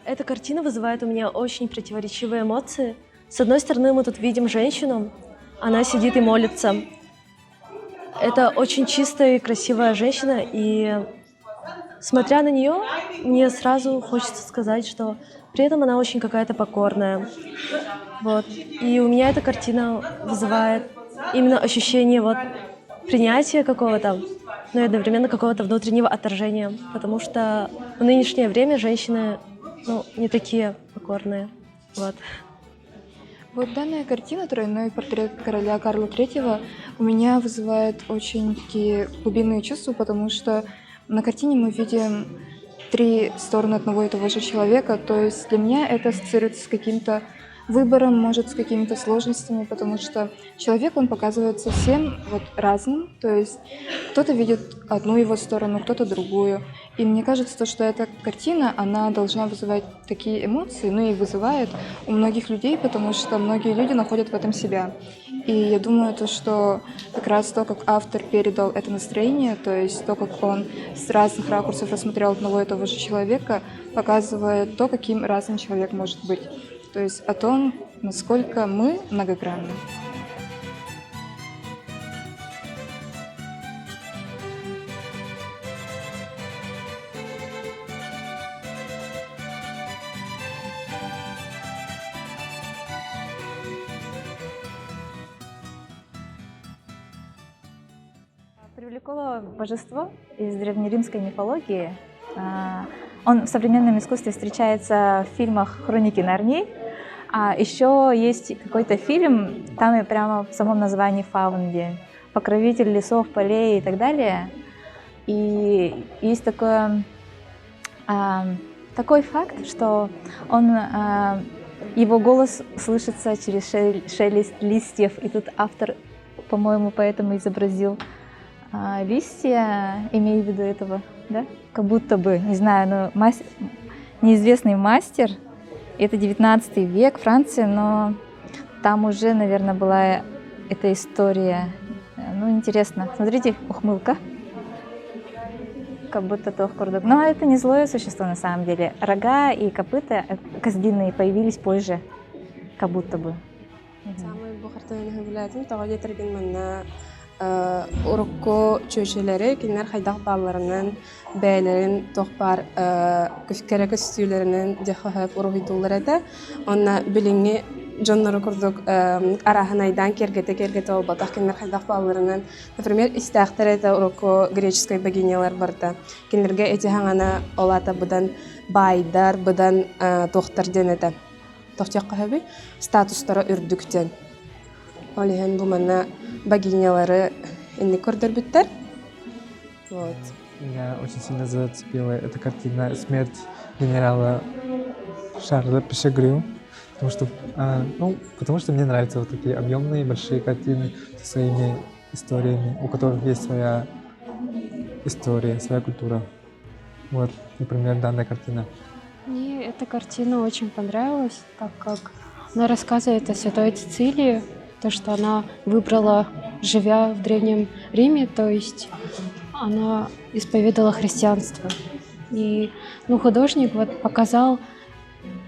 Эта картина вызывает у меня очень противоречивые эмоции. С одной стороны, мы тут видим женщину, она сидит и молится. Это очень чистая и красивая женщина, и смотря на нее, мне сразу хочется сказать, что при этом она очень какая-то покорная. Вот. И у меня эта картина вызывает именно ощущение вот принятия какого-то, но и одновременно какого-то внутреннего отторжения, потому что в нынешнее время женщины, не такие покорные. Вот. Вот данная картина «Тройной портрет короля Карла III» у меня вызывает очень такие глубинные чувства, потому что на картине мы видим три стороны одного и того же человека. То есть для меня это ассоциируется с каким-то выбором, может, с какими-то сложностями, потому что человек, он показывает совсем вот разным. То есть кто-то видит одну его сторону, кто-то другую. И мне кажется, что эта картина, она должна вызывать такие эмоции, ну и вызывает у многих людей, потому что многие люди находят в этом себя. И я думаю, что как раз то, как автор передал это настроение, то есть то, как он с разных ракурсов рассмотрел одного и того же человека, показывает то, каким разным человек может быть. То есть о том, насколько мы многогранны. Привлекло божество из древнеримской мифологии. Он в современном искусстве встречается в фильмах «Хроники Нарнии». А еще есть какой-то фильм, там и прямо в самом названии Фаунди, покровитель лесов, полей и так далее. И есть такой факт, что его голос слышится через шелест листьев. И тут автор, по-моему, поэтому изобразил листья, имея в виду этого, да? Как будто бы, не знаю, но неизвестный мастер, это 19 век, Франция, но там уже, наверное, была эта история. Ну, интересно. Смотрите, ухмылка. Как будто тохкурдук. Но это не злое существо на самом деле. Рога и копыта козлиные появились позже, как будто бы. Урукко чөйшелери кинер хайдақ балларынан бәйлерин тоқпар күфкерек үстүлеринен жахахып урухитулар эте. Онна билинги жоннору курдук араханайдан кергете олбатақ кинер хайдақ балларынан. Например, истәқтер эте урукко греческой богинялар барда. Кинерге эти хаңана олата будан байдар, будан тоқтар денете. Тоқтяққа хэби статустары үрдүктен. Олиһен бу манна богинялары инни көрдөрбүттер. Вот. Меня очень сильно зацепила эта картина «Смерть генерала Шарля Пешегрю», потому что мне нравятся вот такие объемные большие картины со своими историями, у которых есть своя история, своя культура. Вот, например, данная картина. Мне эта картина очень понравилась, так как она рассказывает о Святой Цицилии, то, что она выбрала, живя в Древнем Риме, то есть она исповедала христианство. И художник показал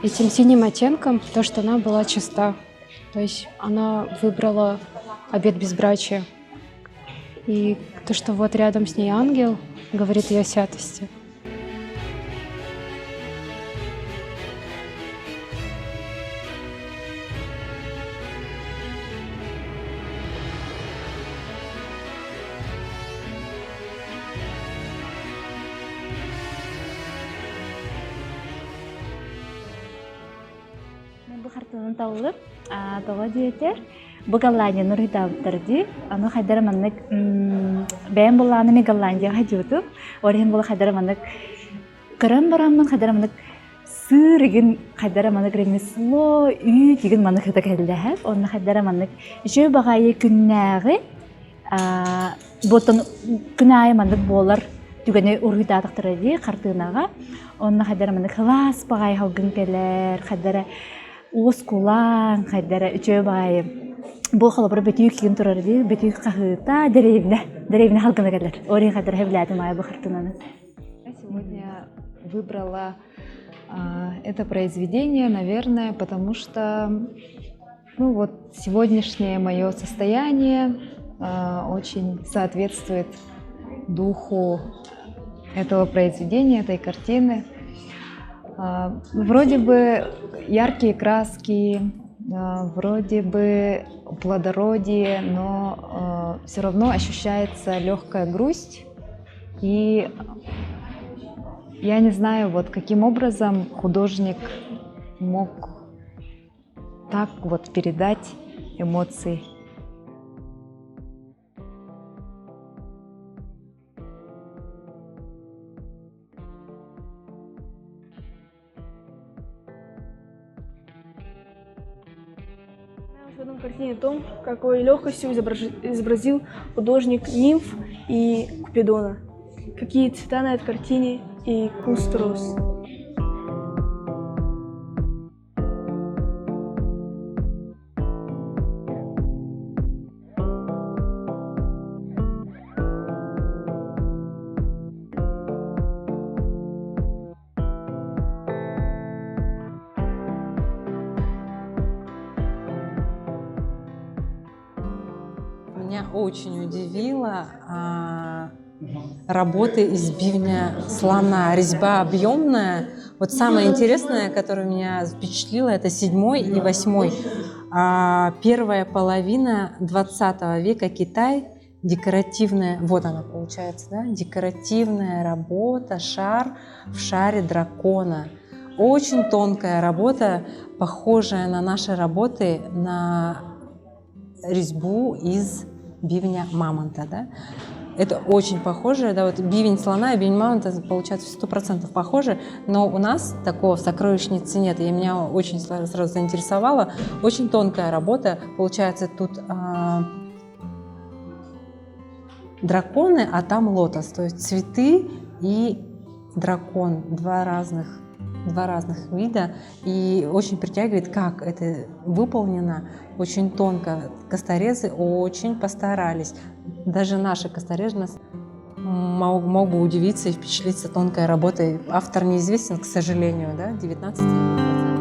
этим синим оттенком то, что она была чиста. То есть она выбрала обет безбрачия. И то, что вот рядом с ней ангел, говорит ее о святости. Бұл қартының тауылып, тоға дейетер, бұл Голландия нұрғыдауыттырды. Оны қайдары маннық, бәйін бұл анымен Голландия қайдыуды. Орын бұл қайдары маннық, қырын барамын қайдары маннық, сырыгын қайдары маннық ремесло, үй деген маннық қайда кәлдәхіп. Оны қайдары маннық, жөй бағайы күннәғі, бұлтын күнәйі маннық болар, түгені ұрғыдадықтырды қартығынаға. Оны қайдары маннық, қылас бағайы қауғын кәлер, қайдары Оскулан, хайдара, үчөбай. Бұл қалабыр бөтүйік кейін тұрарды, бөтүйік қағыта деревне халқына кәлер. Орин хайдара хевлядым ай бұл қартынаны. Я сегодня выбрала это произведение, наверное, потому что ну, вот сегодняшнее мое состояние очень соответствует духу этого произведения, этой картины. Вроде бы яркие краски, вроде бы плодородие, но все равно ощущается легкая грусть. И я не знаю, вот каким образом художник мог так вот передать эмоции. В этом картине о том, какой легкостью изобразил художник нимф и Купидона. Какие цвета на этой картине и куст роз. Меня очень удивила работа из бивня слона, резьба объемная. Вот самое интересное, которое меня впечатлило, это 7 и 8. Первая половина 20 века Китай, декоративная, вот она получается, да? Декоративная работа, шар в шаре дракона. Очень тонкая работа, похожая на наши работы, на резьбу из бивня мамонта, да? Это очень похоже, да, вот бивень слона и бивень мамонта получается 100% похоже, но у нас такого в сокровищнице нет, и меня очень сразу заинтересовало. Очень тонкая работа, получается тут драконы, а там лотос, то есть цветы и дракон, два разных вида, и очень притягивает, как это выполнено, очень тонко. Косторезы очень постарались. Даже наши косторезы нас мог бы удивиться и впечатлиться тонкой работой. Автор неизвестен, к сожалению, да, 19 век.